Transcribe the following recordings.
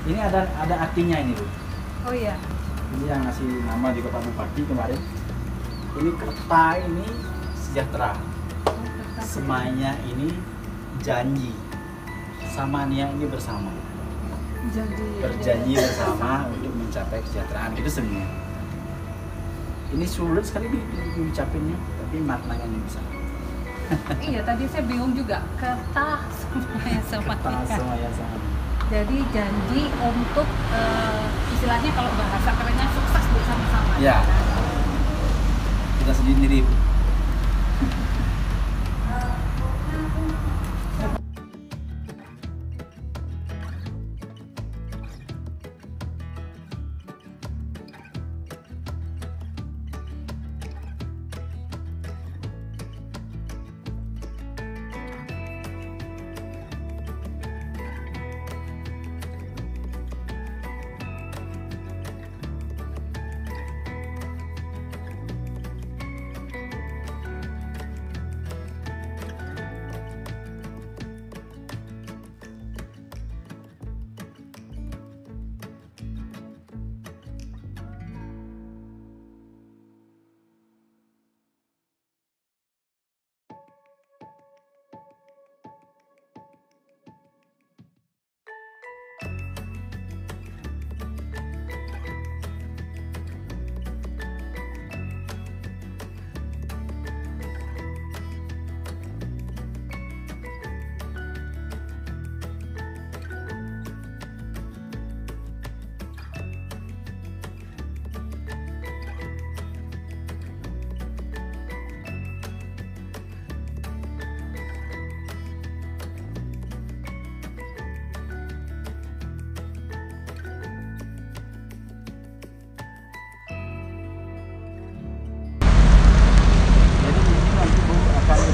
Ini ada artinya ini, Bu. Oh iya. Ini yang ngasih nama juga Pak Bupati kemarin. Ini Kerta ini sejahtera. Semanya ini janji. Samania ini bersama. Berjanji bersama untuk mencapai kesejahteraan. Itu sebenarnya. Ini sulit sekali diucapinnya, tapi maknanya ini bisa. Iya, tadi saya bingung juga. Kerta semaya sama. Jadi janji untuk istilahnya kalau bahasa kerennya sukses bersama-sama. Ya. Kita sendiri.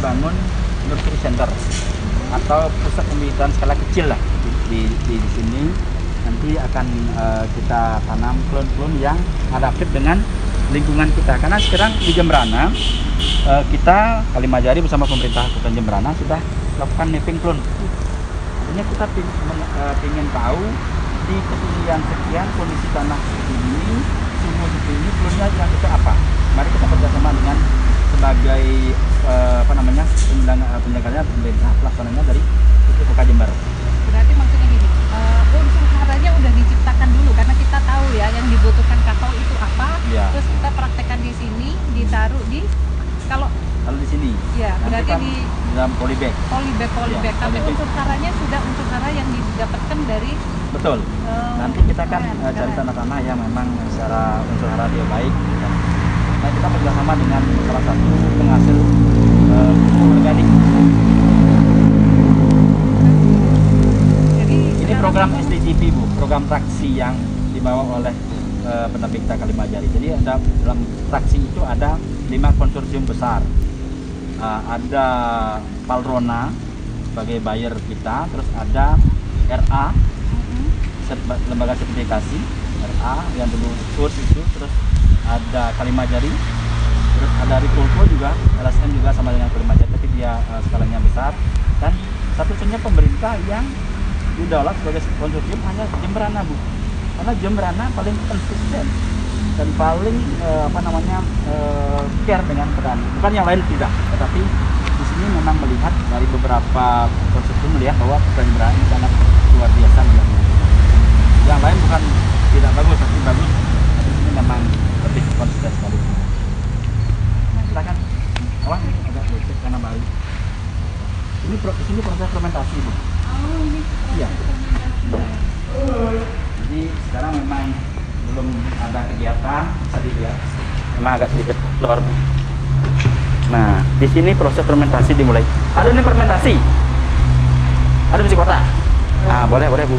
Bangun nursery center atau pusat pembibitan skala kecil lah di sini. Nanti akan kita tanam klon-klon yang adaptif dengan lingkungan kita. Karena sekarang di Jembrana kita Kalimajari bersama pemerintah Kota Jembrana sudah lakukan mapping klon. Artinya kita ingin tahu di ketinggian sekian kondisi tanah seperti ini, suhu seperti ini, klonnya yang itu apa. Mari kita bekerjasama dengan sebagai penjaganya pemerintah pelaksananya dari Kota Jember. Berarti maksudnya gini, unsur haranya udah diciptakan dulu karena kita tahu ya yang dibutuhkan kakao itu apa, ya. Terus kita praktekkan di sini, ditaruh di kalau di sini. Ya, berarti kan di dalam polybag. Polybag. Tapi polybag. unsur haranya sudah unsur hara yang didapatkan dari. Betul. Nanti kita kan cari tanah-tanah yang memang secara unsur hara dia baik. Gitu. Nah, kita bekerjasama dengan salah satu penghasil organik. Jadi ini program SDGP, Bu, program traksi yang dibawa oleh pendamping kita Kalimajari. Jadi ada dalam traksi itu ada 5 konsorsium besar. Ada Palrona sebagai buyer kita, terus ada RA, lembaga sertifikasi RA yang dulu kurs itu, terus ada Kalimajari, terus ada Rikulko juga, LSM juga sama dengan Kalimajari, tapi dia skalanya besar. Dan satu-satunya pemerintah yang didaulat sebagai konsorsium hanya Jembrana, Bu, karena Jembrana paling konsisten dan paling care dengan petani. Bukan yang lain tidak, tetapi di sini memang melihat dari beberapa konsorsium melihat bahwa Jembrana ini sangat luar biasa. Yang lain bukan tidak bagus, tapi bagus. Tapi di sini memang lebih konsisten sekali. Silakan. Awang ini agak lecet karena balik. Ini proses fermentasi, Bu. Oh, ini iya. Jadi sekarang memang belum ada kegiatan, bisa dilihat. Memang agak sedikit lor. Nah, di sini proses fermentasi dimulai. Ada nih fermentasi. Ada besi kotak. Nah, boleh Bu.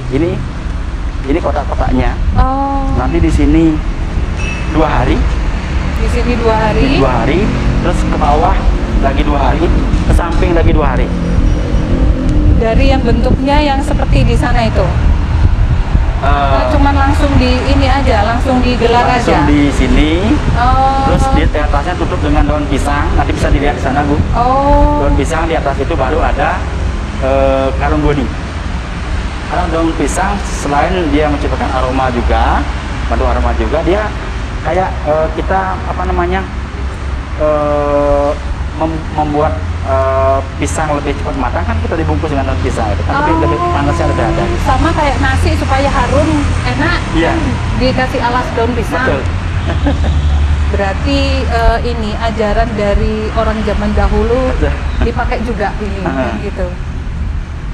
Ini kotak-kotaknya. Oh. Nanti di sini 2 hari. Di sini 2 hari. 2 hari. Terus ke bawah lagi 2 hari. Ke samping lagi 2 hari. Dari yang bentuknya yang seperti di sana itu. Cuman langsung di ini aja, langsung digelar aja. Langsung di sini. Oh. Terus di atasnya tutup dengan daun pisang. Nanti bisa dilihat di sana, Bu. Oh. Daun pisang di atas itu baru ada karung goni. Karena daun pisang selain dia menciptakan aroma juga, bantu aroma juga, dia kayak kita apa namanya membuat pisang lebih cepat matang kan, kita dibungkus dengan daun pisang itu kan lebih panasnya lebih ada. Sama kayak nasi supaya harum enak, Iya. dikasih alas daun pisang. Betul. Berarti ini ajaran dari orang zaman dahulu Betul. dipakai juga ini kayak gitu.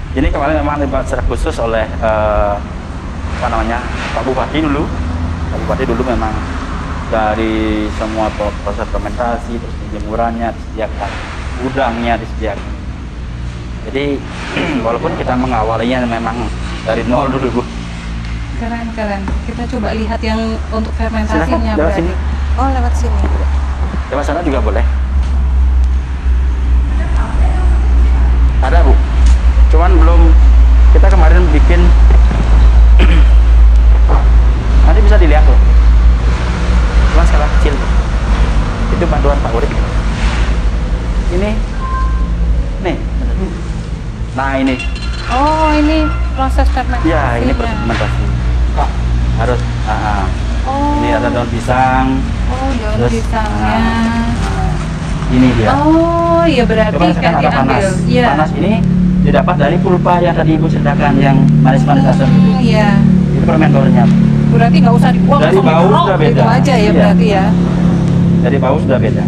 Ini kemarin memang dibuat secara khusus oleh apa namanya Pak Bupati dulu. Pak Bupati dulu memang dari semua proses fermentasi, terus penjemurannya disediakan, gudangnya disediakan. Jadi walaupun kita mengawalinya memang dari nol dulu, Bu. Keren. Kita coba lihat yang untuk Silakan fermentasinya. lewat sini. Oh, lewat sini. Lewat sana juga boleh. Ada, Bu. Cuman belum, kita kemarin bikin nanti bisa dilihat loh. Cuma skala kecil. Itu bantuan Pak Urip. Ini. Nih. Nah, ini. Oh, ini proses fermentasi. Ya, ini fermentasi. Harus Oh. ini ada daun pisang. Oh, daun Terus, pisangnya. Ini dia. Oh, ya berarti Coba kan agak panas. diambil. Iya. Panas ini didapat dari pulpa yang tadi Ibu ceritakan yang manis-manis asam itu. Iya. Itu fermentornya. Berarti nggak usah dibuang, Dari langsung bau dikerok sudah beda. gitu aja ya Iya. berarti ya. Dari bau sudah beda.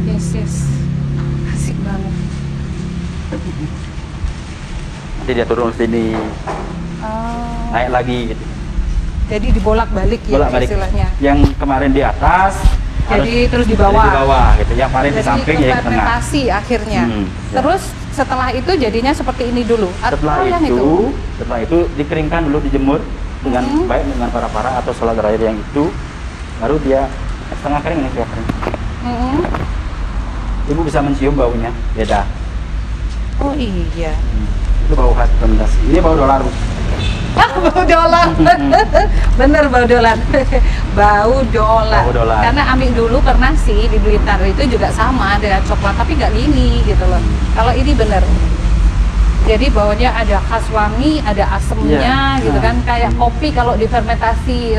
Yes. Asik banget. Nanti dia turun sini, Oh. naik lagi gitu. Jadi dibolak-balik ya Bolak-balik. istilahnya. Yang kemarin di atas Jadi terus di jadi bawah. di bawah gitu. Yang kemarin di Jadi samping ya di tengah. fermentasi akhirnya. Ya. Terus setelah itu jadinya seperti ini dulu. Setelah yang itu dikeringkan dulu, dijemur dengan baik dengan para-para atau selai air yang itu, baru dia setengah kering ini sudah kering. Mm-mm. Ibu bisa mencium baunya, beda. Oh iya. Itu bau khas fermentasi. Ini bau dolar. Bau dolar. Bener bau dolar. Bau dolar. Bau dolar. Karena Ami dulu pernah sih di Blitar itu juga sama dengan coklat tapi nggak gini gitu loh. Kalau ini bener. Jadi baunya ada khas wangi, ada asemnya Iya. gitu kan, kayak kopi kalau difermentasi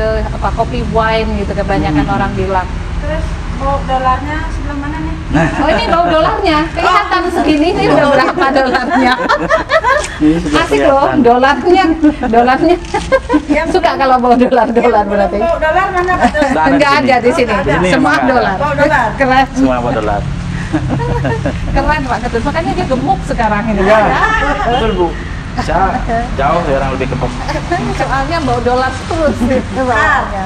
kopi wine gitu kebanyakan orang bilang. Terus bau dolarnya sebelah mana nih? Oh ini bau dolarnya, kelihatan segini ini udah berapa dolarnya? Ini sudah Asik loh, dolarnya. Suka kalau bau dolar berarti. Bau dolar mana Pak? Nggak ada Enggak di sini. ada di sini, Di sini semua emang nggak ada. dolar. Bau dolar. Keren, Semua bau dolar. keren Pak Ketut. Makanya dia gemuk sekarang ini. Ya, betul Bu. Saya jauh sekarang lebih gemuk. Soalnya bau dolar terus gitu bawahnya.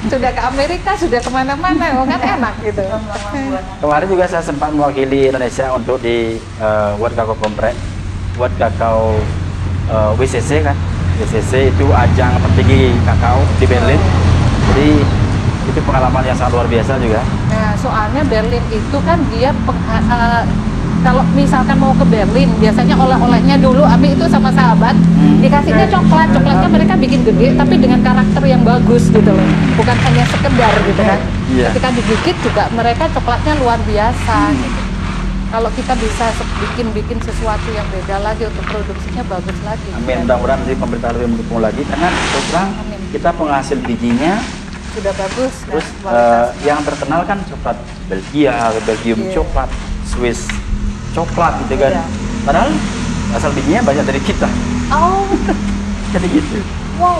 Sudah ke Amerika, sudah kemana-mana, kan enak gitu. Kemarin juga saya sempat mewakili Indonesia untuk di World Cacao Conference, World Cacao WCC kan. WCC itu ajang tertinggi kakao di Berlin. Jadi itu pengalaman yang sangat luar biasa juga. Nah, soalnya Berlin itu kan dia kalau misalkan mau ke Berlin, biasanya oleh-olehnya dulu Ami itu sama sahabat dikasihnya coklatnya mereka bikin gede tapi dengan karakter yang bagus gitu loh, bukan hanya sekedar gitu kan. Iya. Ketika digigit juga mereka coklatnya luar biasa gitu. Kalau kita bisa bikin sesuatu yang beda lagi untuk produksinya bagus lagi. Amin, mudah-mudahan nanti pemerintah lebih mendukung lagi karena terus terang Amin. kita penghasil bijinya. Sudah bagus. Terus dan kualitasnya. yang terkenal kan coklat Belgia, Belgium Iya. coklat, Swiss coklat gitu kan. Iya. Padahal asal bijinya banyak dari kita. Oh, Jadi gitu. wow.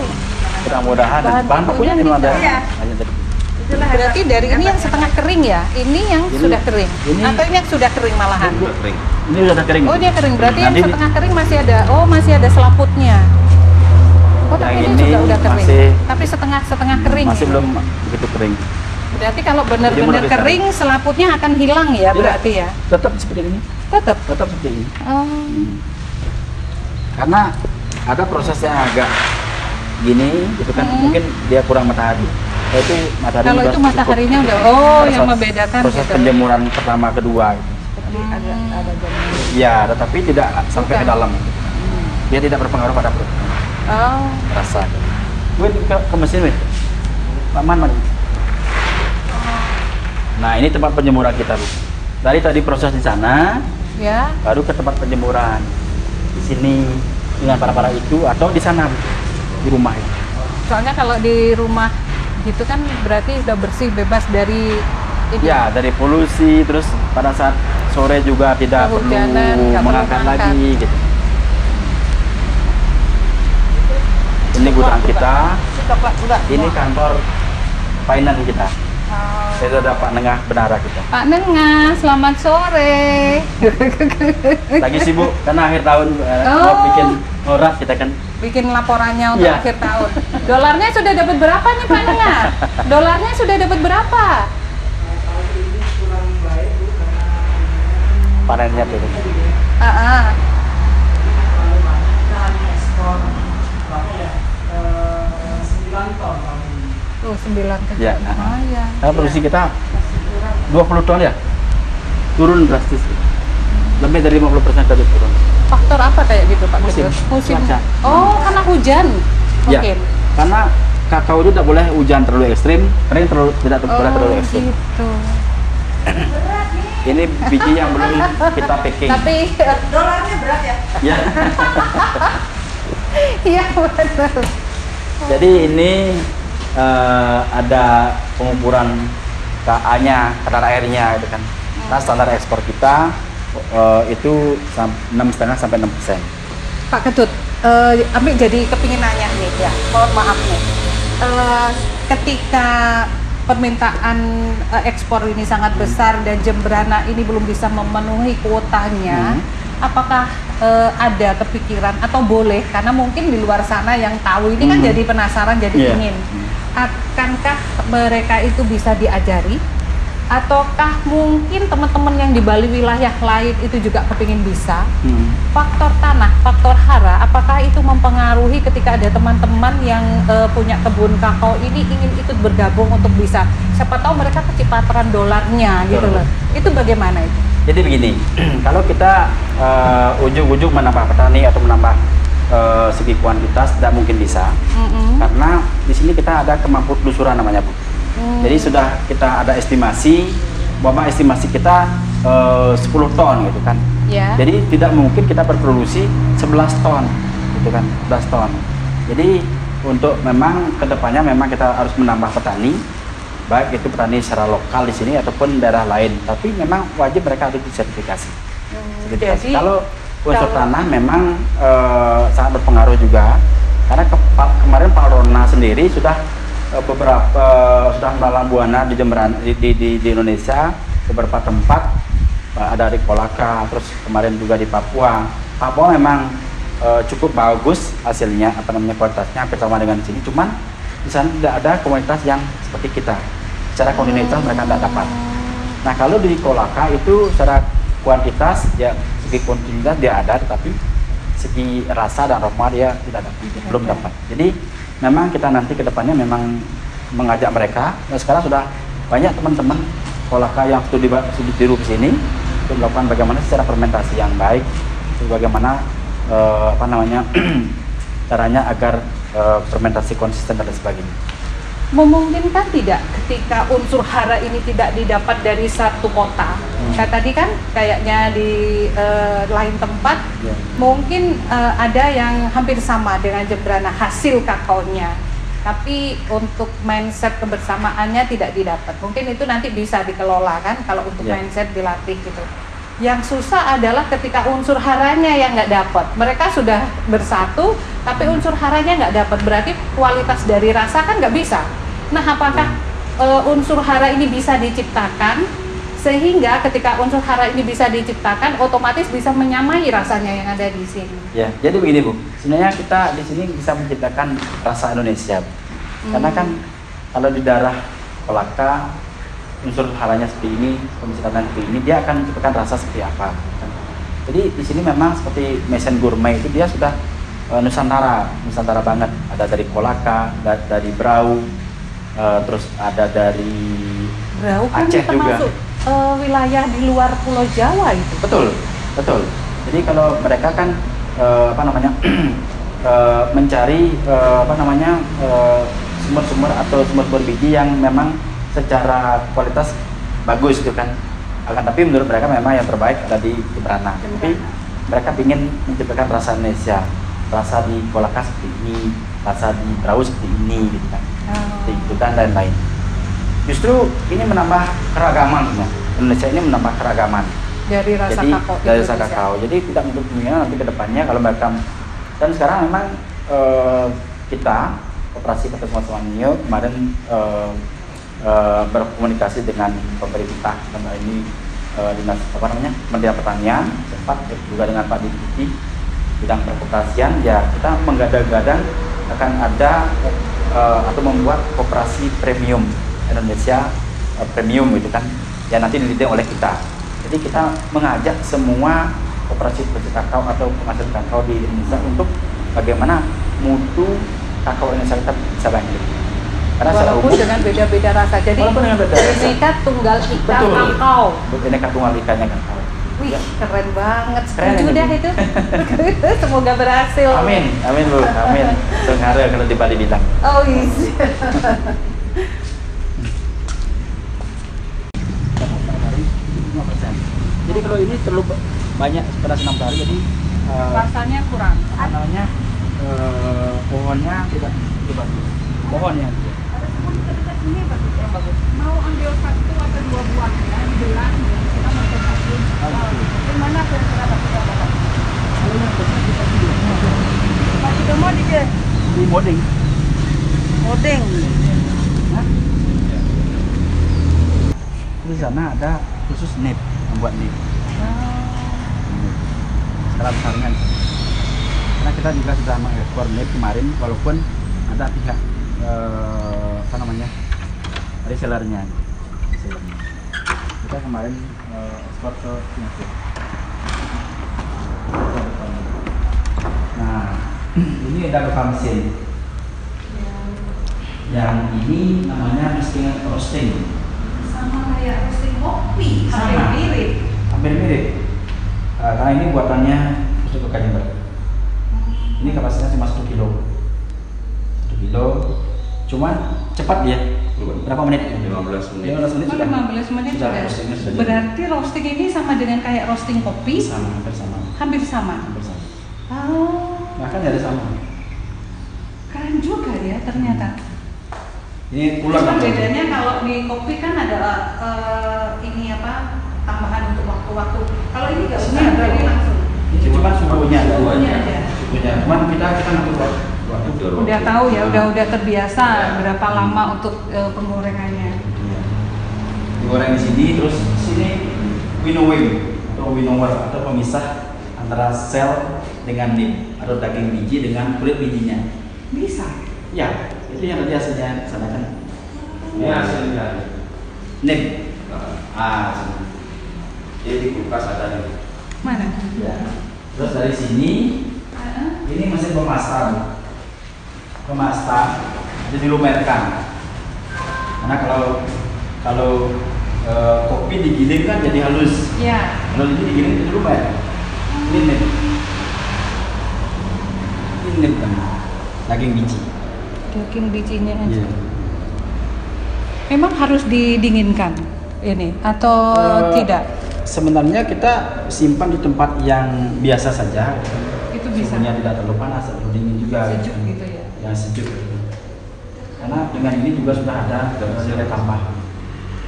Mudah-mudahan Bahan bahan bakunya bakunya memang ada iya. banyak dari kita. Itulah Berarti dari ini yang setengah kering ya? Ini yang Ini- sudah kering? ini- Atau ini yang sudah kering malahan? Ini sudah kering. Oh dia kering, berarti yang Nanti setengah kering masih ada, masih ada selaputnya. Oh tapi Yang ini ini juga udah kering, masih- tapi setengah kering. masih ya? belum begitu kering. Berarti kalau benar-benar Jemur bisa. kering, selaputnya akan hilang ya Tidak, berarti ya? Tetap seperti ini. Tetap. Tetap seperti ini. Oh, Karena ada proses yang agak gini gitu kan, mungkin dia kurang matahari. Itu matahari kalau juga itu cukup. mataharinya udah, yang membedakan proses gitu. penjemuran pertama kedua gitu. ada jamnya. Ya, tetapi tidak sampai ke Bukan. dalam. Dia tidak berpengaruh pada perut. Oh, Rasa. Wait, ke mesin, wait. Aman. Nah, ini tempat penjemuran kita, Bu. Dari tadi proses di sana, ya. baru ke tempat penjemuran. di sini dengan para itu atau di sana di rumah itu. Soalnya kalau di rumah gitu kan berarti udah bersih, bebas dari ini. Ya, dari polusi, terus pada saat sore juga tidak perlu Kehujanan, nggak perlu mengangkat mengangkat. lagi gitu. Ini gudang kita, Coklat juga. ini kantor finance kita. Oh. Itu ada Pak Nengah Benara kita. Pak Nengah, selamat sore. Lagi sibuk karena akhir tahun mau Oh. bikin horas kita kan. Bikin laporannya untuk Iya. akhir tahun. Dolarnya sudah dapat berapa nih Pak Nengah? Dolarnya sudah dapat berapa? Panennya turun. Ah, ah. Tuh 9 ton. Ya. Lumayan. Karena produksi kita 20 ton ya, turun drastis. Lebih dari 50% tadi turun. Faktor apa kayak gitu Pak? Musim. Musim. Cuaca. Oh, karena hujan. Ya, Mungkin. karena kakao itu tidak boleh hujan terlalu ekstrim, kering tidak boleh terlalu ekstrim. gitu. Ini biji yang belum kita packing. Tapi Dolarnya berat ya? Ya. iya benar. Jadi ini ada pengukuran KA-nya, kadar airnya gitu kan. Nah, standar ekspor kita itu 6,5 sampai 6%. Pak Ketut, Ambil jadi kepingin nanya nih ya, mohon maaf nih. Ketika permintaan ekspor ini sangat besar dan Jemberana ini belum bisa memenuhi kuotanya, apakah ada kepikiran atau boleh, karena mungkin di luar sana yang tahu ini kan jadi penasaran, jadi ingin, akankah mereka itu bisa diajari? Ataukah mungkin teman-teman yang di Bali wilayah lain itu juga kepingin bisa? Faktor tanah, faktor hara, apakah itu mempengaruhi ketika ada teman-teman yang punya kebun kakao ini ingin ikut bergabung untuk bisa? Siapa tahu mereka kecipratan dolarnya gitu loh. Itu bagaimana itu? Jadi begini, kalau kita ujung-ujung menambah petani atau menambah segi kuantitas tidak mungkin bisa, karena di sini kita ada kemampuan telusuran namanya Bu. Jadi sudah kita ada estimasi bahwa estimasi kita 10 ton gitu kan. Ya. Jadi tidak mungkin kita berproduksi 11 ton gitu kan, 11 ton. Jadi untuk memang kedepannya memang kita harus menambah petani, baik itu petani secara lokal di sini ataupun daerah lain. Tapi memang wajib mereka harus disertifikasi. Sertifikasi. Jadi, Kalau unsur kalau- tanah memang sangat berpengaruh juga, karena kemarin Pak Rona sendiri sudah sudah melalang buana di Jemberana, di Indonesia, beberapa tempat, ada di Kolaka, terus kemarin juga di Papua. Papua memang cukup bagus hasilnya, apa namanya, kualitasnya hampir sama dengan di sini, cuman di sana tidak ada komunitas yang seperti kita. Secara kontinuitas mereka tidak dapat. Nah, kalau di Kolaka itu secara kuantitas ya, segi kontinuitas dia ada, tetapi segi rasa dan aroma dia tidak dapat, belum dapat. Jadi memang kita nanti ke depannya memang mengajak mereka, dan sekarang sudah banyak teman-teman Kolaka yang studi tiru ke sini untuk melakukan bagaimana secara fermentasi yang baik, bagaimana apa namanya caranya agar fermentasi konsisten dan sebagainya. Memungkinkan tidak ketika unsur hara ini tidak didapat dari satu kota? Kayak tadi kan kayaknya di lain tempat mungkin ada yang hampir sama dengan Jemberana hasil kakaonya, tapi untuk mindset kebersamaannya tidak didapat. Mungkin itu nanti bisa dikelola kan kalau untuk mindset dilatih gitu. Yang susah adalah ketika unsur haranya yang nggak dapat. Mereka sudah bersatu, tapi unsur haranya nggak dapat. Berarti kualitas dari rasa kan nggak bisa. Nah, apakah unsur hara ini bisa diciptakan sehingga ketika unsur hara ini bisa diciptakan, otomatis bisa menyamai rasanya yang ada di sini? Ya, jadi begini Bu. Sebenarnya kita di sini bisa menciptakan rasa Indonesia, Bu. Karena kan kalau di daerah Kolaka unsur haranya seperti ini, penciptaan seperti ini, dia akan menciptakan rasa seperti apa. Jadi di sini memang seperti Mesen Gourmet itu dia sudah Nusantara banget. Ada dari Kolaka, dari Brau, terus ada dari Brau kan Aceh juga. termasuk wilayah di luar Pulau Jawa itu. Betul. Jadi kalau mereka kan apa namanya mencari apa namanya sumber-sumber atau sumber biji yang memang secara kualitas bagus itu kan. Akan tapi menurut mereka memang yang terbaik ada di Jemberana. Tapi mereka ingin menciptakan rasa Indonesia, rasa di kolaka seperti ini, rasa di perahu seperti ini, gitu kan, seperti itu dan lain-lain. Justru ini menambah keragaman, Indonesia ini menambah keragaman. Dari rasa Jadi kakao. dari rasa Indonesia. kakao. Jadi tidak untuk kemungkinan nanti ke depannya kalau mereka, dan sekarang memang kita Koperasi Peternak Sumatera Nio kemarin berkomunikasi dengan pemerintah, dalam ini dinas Kementerian Pertanian, sempat juga dengan Pak Deputi bidang perkoperasian, ya kita menggadang-gadang akan ada atau membuat koperasi premium Indonesia, premium gitu kan, ya nanti dididik oleh kita. Jadi kita mengajak semua koperasi kakao atau penghasil kakao di Indonesia untuk bagaimana mutu kakao Indonesia kita bisa bangkit. Karena Walaupun dengan beda-beda rasa. Jadi walaupun dengan beda rasa. Bineka Tunggal Ika Betul. kakao. Bineka Tunggal Ikanya kakao. Wih, keren banget. Keren Setuju ini. dah itu. Semoga berhasil. Amin, amin Bu, amin. Senghara kalau di Bali bilang. Oh iya. Jadi kalau ini terlalu banyak pada senam sehari, jadi Rasanya kurang. apa namanya, pohonnya tidak bagus. Pohonnya. Ada semua dekat sini bagus ya, bagus. Mau ambil 1 atau 2 buah ya, dibelah, kita mau cobain. Di mana kira-kira bakal Bapak? Masih demo di dia. Di moding. Odeng. Hah? Di sana ada khusus nip, membuat nip. Skala besarnya. Karena kita juga sudah mengekspor nip kemarin, walaupun ada pihak apa namanya, resellernya. Kita kemarin ekspor ke Singapura. Nah, ini ada beberapa mesin. Yang ini namanya mesin roasting. Sama kayak roasting kopi, hampir Sama. mirip. Hampir mirip. Karena ini buatannya khusus untuk Jember. Ini kapasitasnya cuma 1 kilo. 1 kilo. Cuman cepat dia. Berapa menit? 15 menit. 15 menit Oh, sudah. 15 menit Sudah sudah. roastingnya sudah jadi. Berarti roasting ini sama dengan kayak roasting kopi? Sama, hampir sama. Hampir sama. Hampir sama. Oh, Bahkan ada sama. keren juga ya ternyata. Ini pulang. Cuma bedanya kalau di kopi kan ada ini apa, tambahan untuk waktu-waktu. Kalau ini nggak Ini usah, ada. jadi langsung. Ini cuma suhunya. Suhunya aja. Suhunya. Cuman kita ngatur waktu. Udah tahu ya, udah terbiasa berapa lama untuk penggorengannya. Iya. Digoreng di sini, terus sini winnowing atau winnower atau pemisah antara sel dengan nib atau daging biji dengan kulit bijinya. Bisa. Ya, itu yang tadi hasilnya sana kan. Ini hasilnya. Nib. Sini. Jadi di kulkas ada nih. Mana? Ya. Terus dari sini ini mesin pemastar. Pemastar jadi dilumerkan. Karena kalau kopi digiling kan jadi halus. Ya. Kalau ini digiling jadi lumer. Ini nib. Ini nib kan. Daging biji. Daging bijinya aja. Iya. Memang harus didinginkan ini atau tidak? Sebenarnya kita simpan di tempat yang biasa saja. Itu bisa. Suhunya tidak terlalu panas, terlalu dingin juga. Sejuk gitu ya. Yang sejuk. Karena dengan ini juga sudah ada nilai tambah.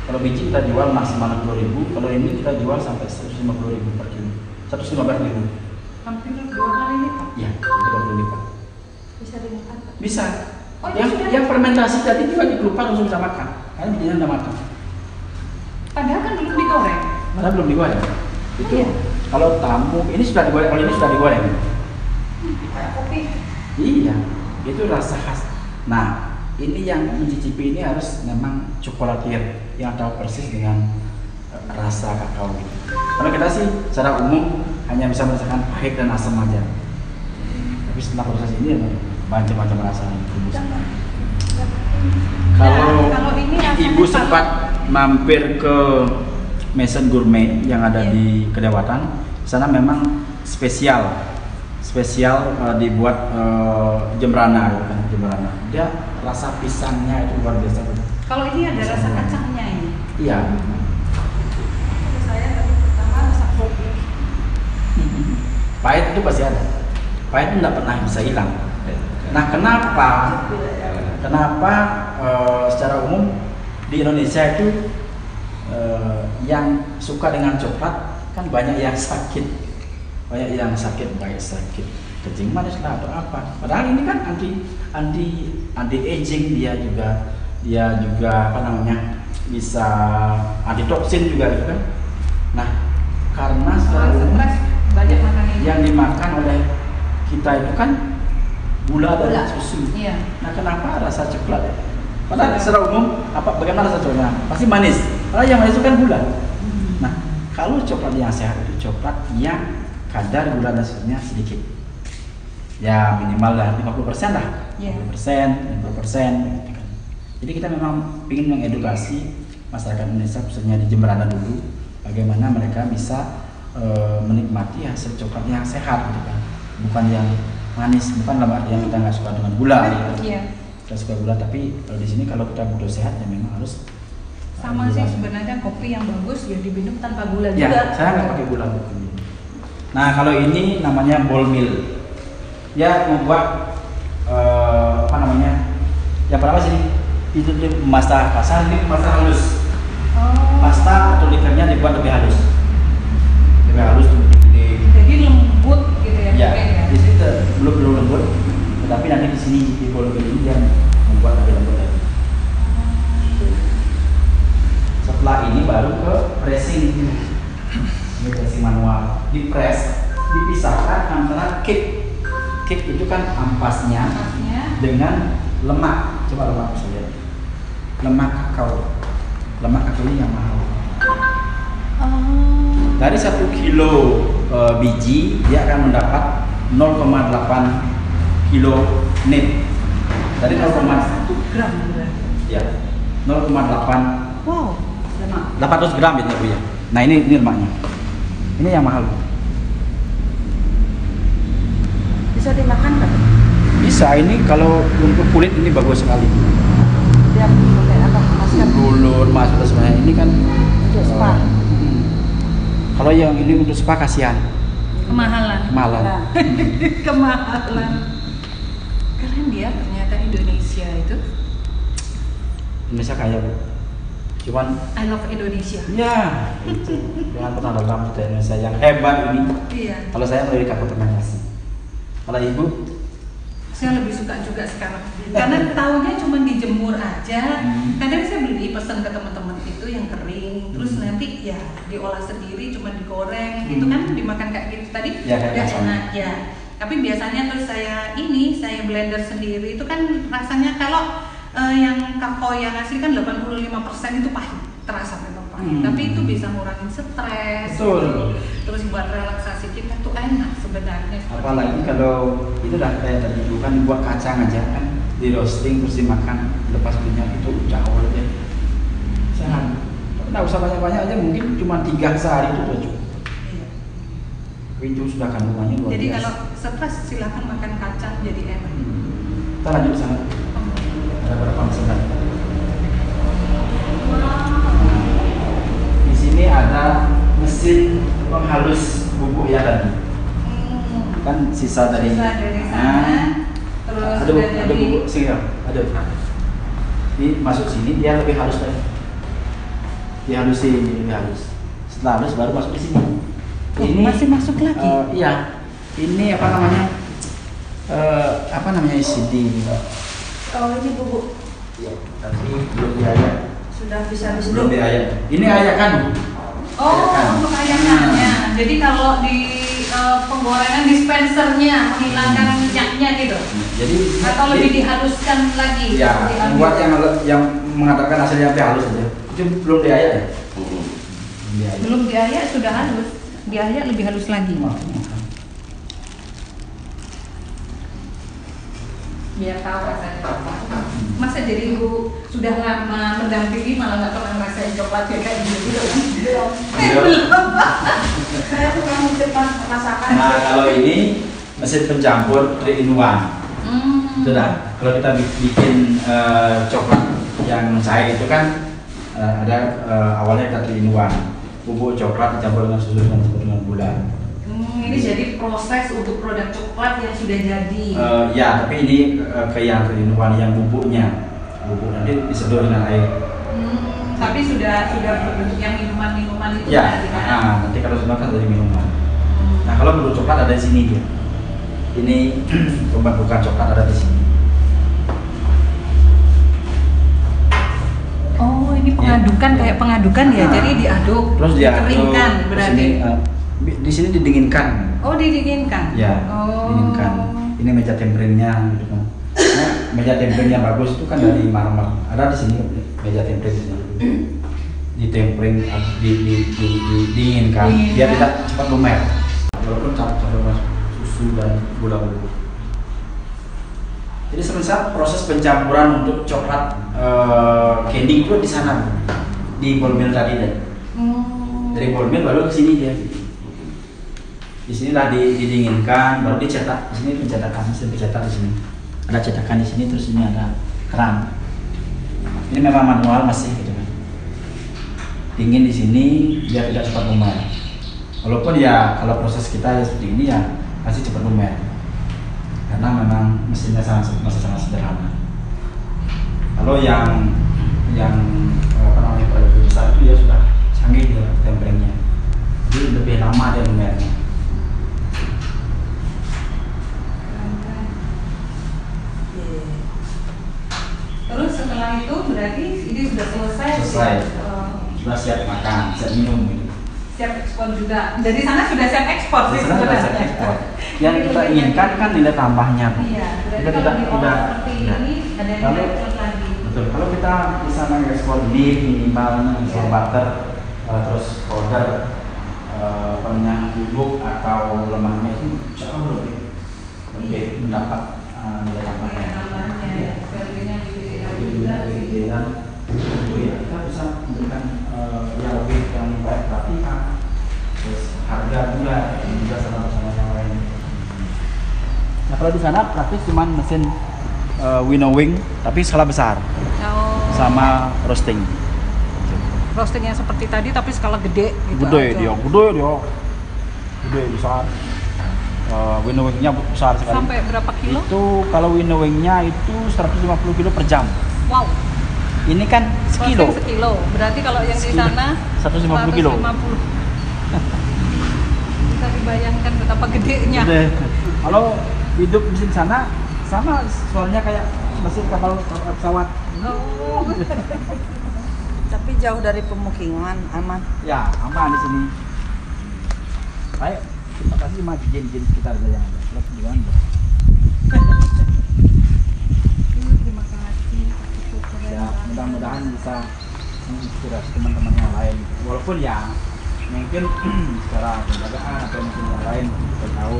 Kalau biji kita jual maksimal 60.000, kalau ini kita jual sampai 150.000 per kilo. 115.000. Hampir 2 kali lipat. Iya, 30 lipat. Bisa dimakan. Bisa. Oh, itu sudah yang fermentasi tadi juga dikelupas langsung bisa makan. Karena bijinya udah matang. Padahal kan belum digoreng. Mana belum digoreng. Itu Iya. kalau tamu ini sudah digoreng, kalau ini sudah digoreng. Kayak kopi. Iya, itu rasa khas. Nah, ini yang mencicipi ini harus memang cokolatier yang tahu persis dengan rasa kakao gitu. Kalau kita sih secara umum hanya bisa merasakan pahit dan asam aja. Tapi setelah proses ini macam-macam rasa yang tumbuh. Kalau ini rasanya Ibu sempat mampir ke Maison Gourmet yang ada Iya. di Kedewatan, sana memang spesial dibuat jembrana, gitu kan, jembrana. Dia rasa pisangnya itu luar biasa. Kalau ini ada rasa Pisang. kacangnya ini. Iya. Saya tadi pertama masak kopi. Pahit itu pasti ada. Pahit itu tidak pernah bisa hilang. Nah, kenapa secara umum di Indonesia itu yang suka dengan coklat kan banyak yang sakit, baik sakit kencing manis lah atau apa. Padahal ini kan anti aging, dia juga apa namanya, bisa anti toksin juga gitu kan. Nah, karena secara umum banyak makan ini. yang dimakan oleh kita itu kan gula dan susu. Iya. Nah, kenapa rasa coklat? Padahal secara umum bagaimana rasa coklatnya? Pasti manis. Padahal yang manis itu kan gula. Nah, kalau coklat yang sehat itu coklat yang kadar gula dan susunya sedikit. Ya minimal lah 50% lah. Iya. 50%, 50%. Jadi kita memang ingin mengedukasi masyarakat Indonesia, khususnya di Jemberana dulu, bagaimana mereka bisa menikmati hasil coklat yang sehat gitu kan, bukan yang manis, bukan dalam artian kita nggak suka dengan gula gitu. Iya. Kita suka gula, tapi kalau di sini kalau kita butuh sehat ya memang harus Sama sih gula. sebenarnya kopi yang bagus ya diminum tanpa gula Ya, juga. saya nggak pakai gula untuk ini. Nah, kalau ini namanya ball mill. Dia membuat apa namanya? Yang pertama sini itu pasta kasar, ini pasta halus. Oh. Pasta atau livernya dibuat lebih halus. Lebih halus lebih gede. Jadi lembut gitu ya. Ya, mungkin ya. di sini belum lembut, tetapi nanti di sini di ball mill ini dia membuat lebih lembut lagi. Setelah ini baru ke pressing. Ini pressing manual. Di press dipisahkan antara cake. Cake itu kan ampasnya Ampasnya. dengan lemak. Coba lemak saya. Lemak kakao. Lemak kakao ini yang mahal. Oh. Dari 1 kilo biji dia akan mendapat 0,8 kilo net. Dari 0,1 gram berarti. ya 0,8 Wow. Lemak. 800 gram gitu Bu ya. Nah ini lemaknya. Ini yang mahal. Bisa dimakan nggak? Bisa, ini kalau untuk kulit ini bagus sekali. Dia pakai apa? Masker. Dulur masuk sebenarnya ini kan Untuk spa. Kalau yang ini untuk spa kasihan. Kemahalan. Kemahalan. Nah. Kemahalan. Keren dia ternyata Indonesia itu. Indonesia kaya Bu. Cuman I love Indonesia. ya itu. Jangan pernah dalam kita Indonesia yang hebat ini. Iya. Kalau saya dari Kabupaten Bekasi. Kalau Ibu? Saya lebih suka juga sekarang karena tahunya cuma dijemur aja. Kadang saya beli pesan ke teman-teman itu yang kering, terus nanti ya diolah sendiri, cuma digoreng, itu kan dimakan kayak gitu tadi Ya, kayak udah rasanya. enak ya. Tapi biasanya terus saya blender sendiri itu kan rasanya kalau yang kakao yang asli kan 85% itu pahit, terasa memang pahit. Tapi itu bisa ngurangin stres. Betul. Gitu. Terus buat relaksasi kita tuh enak sebenarnya. seperti Apalagi itu. kalau itu dah kayak tadi dulu kan buat kacang aja kan, di roasting terus dimakan lepas minyak itu jauh lebih sehat. Nggak usah banyak-banyak aja, mungkin cuma 3 sehari itu udah cukup. Iya. Itu sudah kandungannya luar Jadi biasa. kalau stres silakan makan kacang jadi enak. Kita lanjut sana. Ada berapa mesin lagi? Di sini ada mesin penghalus bubuk ya tadi. Kan sisa dari. Sisa dari sana, terus ada sudah ada jadi. bubuk sini ya? Ada. Ini masuk sini dia lebih halus lagi. Dihalusin lebih halus. Setelah halus baru masuk ke sini. Masih masuk lagi? Iya. Ini apa namanya? Apa namanya CD? Oh ini bubuk Iya. Tapi belum diayak. sudah bisa habis Belum dulu. diayak. Ini ayakan. Oh Ayakan. untuk ayakannya. Jadi kalau di penggorengan dispensernya menghilangkan minyaknya gitu. Jadi Atau lebih dihaluskan lagi? ya, diambil. buat yang mengatakan hasilnya lebih halus saja. Itu belum diayak ya? Belum diayak. Belum diayak sudah halus. Diayak lebih halus lagi. Biar tahu rasanya apa. Masa jadi ibu sudah lama mendampingi malah nggak pernah ngerasain coklat kayak gitu kan? Belum. Saya suka mencoba rasakan. Nah, kalau ini mesin pencampur 3-in-1. Sudah. Kalau kita bikin coklat yang cair itu kan ada awalnya kita 3-in-1. Bubuk coklat dicampur dengan susu dan dicampur dengan gula. Ini Ini jadi proses untuk produk coklat yang sudah jadi. Ya, tapi ini ke yang yang bubuknya nanti disedot dengan air. Tapi sudah berbentuk yang minuman itu Ya, tadi kan? nanti kalau sudah kan dari minuman. Nah, kalau bubuk coklat ada di sini dia. Ini pembentukan coklat ada di sini. Oh, ini pengadukan kayak pengadukan ya. Jadi diaduk, Terus diaduk, dikeringkan terus berarti. di sini didinginkan. Oh, didinginkan. Ya, Oh. dinginkan. Ini meja temperingnya gitu kan. Nah, meja tempering yang bagus itu kan dari marmer. Ada di sini meja tempering di sini. Di tempering didinginkan biar tidak cepat lumer. Walaupun campur susu dan gula bubuk. Jadi sebenarnya proses pencampuran untuk coklat candy itu di sana, di ball mill tadi deh. Dari ball mill baru ke sini dia. Di sinilah didinginkan, baru dicetak. Di sini pencetakan, mesin pencetak di sini. Ada cetakan di sini, terus ini ada keran. Ini memang manual masih gitu kan. Dingin di sini biar tidak cepat lumer. Walaupun ya kalau proses kita seperti ini ya pasti cepat lumer. Karena memang mesinnya masih sangat sederhana. Kalau yang apa namanya produk besar itu ya sudah canggih dia temperingnya. Jadi lebih lama dia lumernya. Terus setelah itu berarti ini sudah selesai. Selesai. Sudah siap makan, siap minum gitu. Siap ekspor juga. Dari sana sudah siap ekspor sih Sudah sebenarnya. siap ekspor. Yang kita inginkan kan nilai tambahnya. Iya, berarti Kita kalau diolah tidak seperti ya. ini ada nilai Kalau- ekspor lagi. Betul. Kalau kita bisa mengekspor beef minimal misal butter, terus powder, penyang bubuk atau lemahnya itu jauh lebih mendapat nilai tambahnya. Tambahnya ya, value-nya lebih Lebih juga. gede dan itu ya kita bisa memberikan yang lebih baik pelatihan, terus harga juga sama-sama yang lain. Nah kalau di sana praktis cuma mesin winnowing tapi skala besar Oh, sama roasting. roasting yang seperti tadi tapi skala gede gitu. Gede aja. gede besar. Winnowingnya besar sekali. Sampai berapa kilo? Itu kalau winnowingnya itu 150 kilo per jam. Wow. Ini kan sekilo. Roasting sekilo. Berarti kalau yang di Sekilo. sana 150 kilo. 150. Bisa dibayangkan betapa gedenya. Gede. Kalau hidup mesin sana sama suaranya kayak mesin kapal pesawat. Oh. Tapi jauh dari pemukiman, aman. Ya, aman di sini. Baik, kita kasih cuma jin sekitar saja yang ada. Terus gimana? Terima kasih. Ya, mudah-mudahan bisa menginspirasi teman-teman yang lain. Walaupun ya mungkin secara penjagaan atau mungkin yang lain kita tahu